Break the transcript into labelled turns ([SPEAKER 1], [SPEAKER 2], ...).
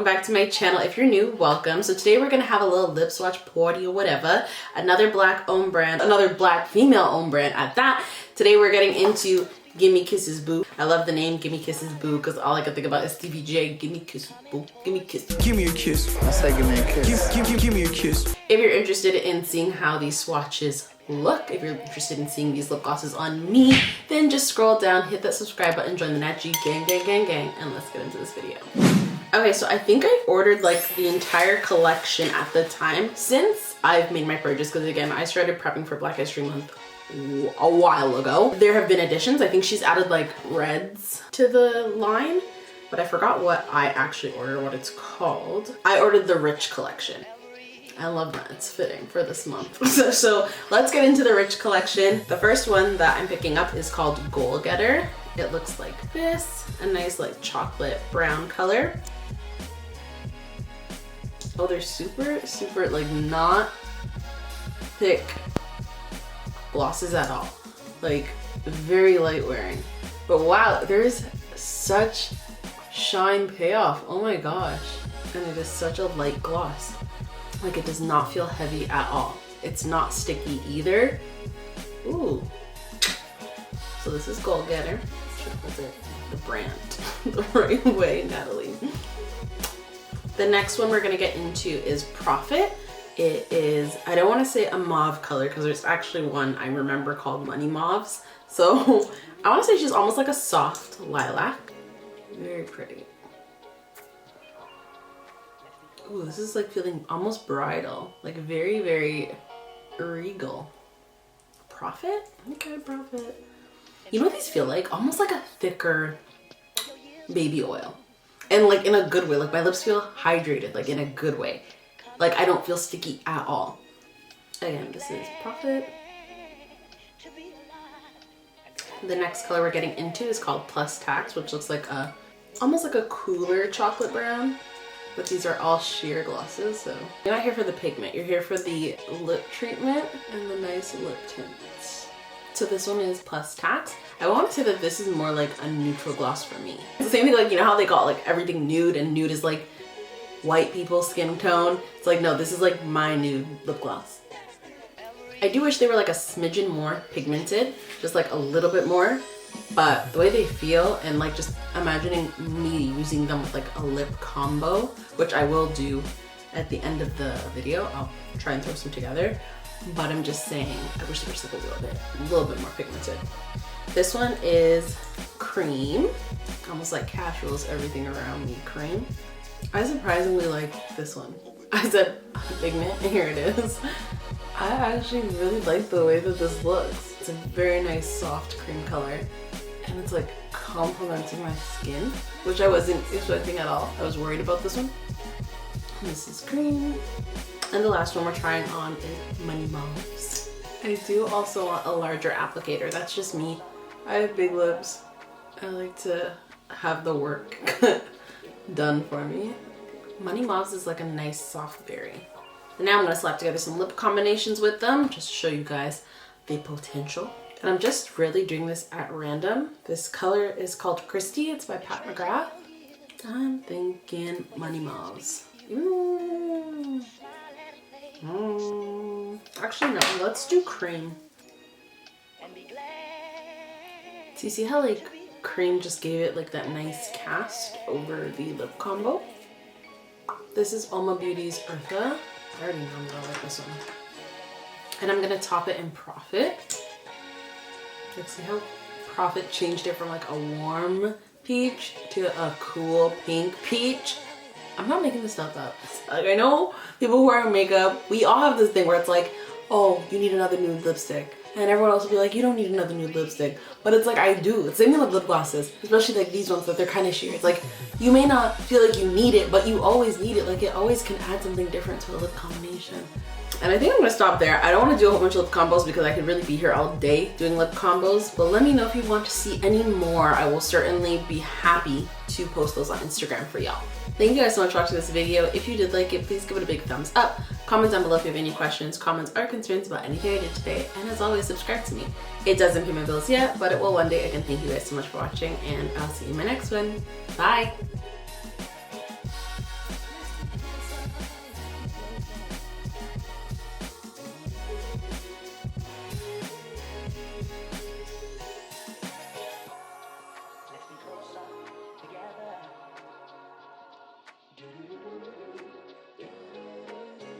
[SPEAKER 1] back to my channel. If you're new, welcome. So today we're gonna have a little lip swatch party or whatever. Another black owned brand, another black female owned brand at that. Today we're getting into Gimme Kisses Boo. I love the name Gimme Kisses Boo because all I can think about is Stevie J. Gimme Kisses Boo. Gimme Kiss.
[SPEAKER 2] Give me a kiss.
[SPEAKER 3] I say give me a kiss.
[SPEAKER 2] Give me a kiss.
[SPEAKER 1] If you're interested in seeing how these swatches look, if you're interested in seeing these lip glosses on me, then just scroll down, hit that subscribe button, join the Nat G gang, and let's get into this video. Okay, so I think I ordered like the entire collection at the time since I've made my purchase, because again, I started prepping for Black History Month a while ago. There have been additions. I think she's added like reds to the line, but I forgot what I actually ordered, what it's called. I ordered the Rich collection. I love that, it's fitting for this month. So let's get into the Rich collection. The first one that I'm picking up is called Goal Getter. It looks like this, a nice like chocolate brown color. Oh, they're super like not thick glosses at all. Like very light wearing. But wow, there's such shine payoff. Oh my gosh. And it is such a light gloss. Like it does not feel heavy at all. It's not sticky either. Ooh. So this is Goal Getter. Was it the brand the right way, Natalie? The next one we're gonna get into is Profit. It is, I don't want to say a mauve color because there's actually one I remember called Money Mauves. So I want to say she's almost like a soft lilac. Very pretty. Ooh, this is like feeling almost bridal, like very regal. Profit? Okay, Profit. You know what these feel like? Almost like a thicker baby oil. And like in a good way, like my lips feel hydrated, like in a good way. Like I don't feel sticky at all. Again, this is Profit. The next color we're getting into is called Plus Tax, which looks like a, almost like a cooler chocolate brown. But these are all sheer glosses, so. You're not here for the pigment, you're here for the lip treatment and the nice lip tints. So this one is Plus Tax. I want to say that this is more like a neutral gloss for me. It's the same thing, like, you know how they got like everything nude, and nude is like white people's skin tone? It's like, no, this is like my nude lip gloss. I do wish they were like a smidgen more pigmented, just like a little bit more. But the way they feel, and like just imagining me using them with like a lip combo, which I will do at the end of the video. I'll try and throw some together. But I'm just saying, I wish they were just like a little bit more pigmented. This one is Cream. Almost like casuals, everything around me cream. I surprisingly like this one. I said pigment, and here it is. I actually really like the way that this looks. It's a very nice soft cream color, and it's like complementing my skin, which I wasn't expecting at all. I was worried about this one. This is Cream. And the last one we're trying on is Money Mauves. I do also want a larger applicator. That's just me. I have big lips. I like to have the work done for me. Money Mauves is like a nice soft berry. And now I'm gonna slap together some lip combinations with them just to show you guys the potential. And I'm just really doing this at random. This color is called Christy. It's by Pat McGrath. I'm thinking Money Mauves. Ooh. Actually, no, let's do Cream. So you see how like Cream just gave it like that nice cast over the lip combo? This is Alma Beauty's Eartha. I already know I'm gonna like this one. And I'm gonna top it in Profit. Like, see how Profit changed it from like a warm peach to a cool pink peach? I'm not making this stuff up. Like, I know people who are in makeup, we all have this thing where it's like, oh, you need another nude lipstick. And everyone else will be like, you don't need another nude lipstick. But it's like, I do. It's the same thing with lip glosses, especially like these ones that they're kind of sheer. It's like, you may not feel like you need it, but you always need it. Like it always can add something different to a lip combination. And I think I'm gonna stop there. I don't want to do a whole bunch of lip combos because I could really be here all day doing lip combos. But let me know if you want to see any more. I will certainly be happy to post those on Instagram for y'all. Thank you guys so much for watching this video. If you did like it, please give it a big thumbs up. Comment down below if you have any questions, comments, or concerns about anything I did today. And as always, subscribe to me. It doesn't pay my bills yet, but it will one day. Again, thank you guys so much for watching, and I'll see you in my next one. Bye!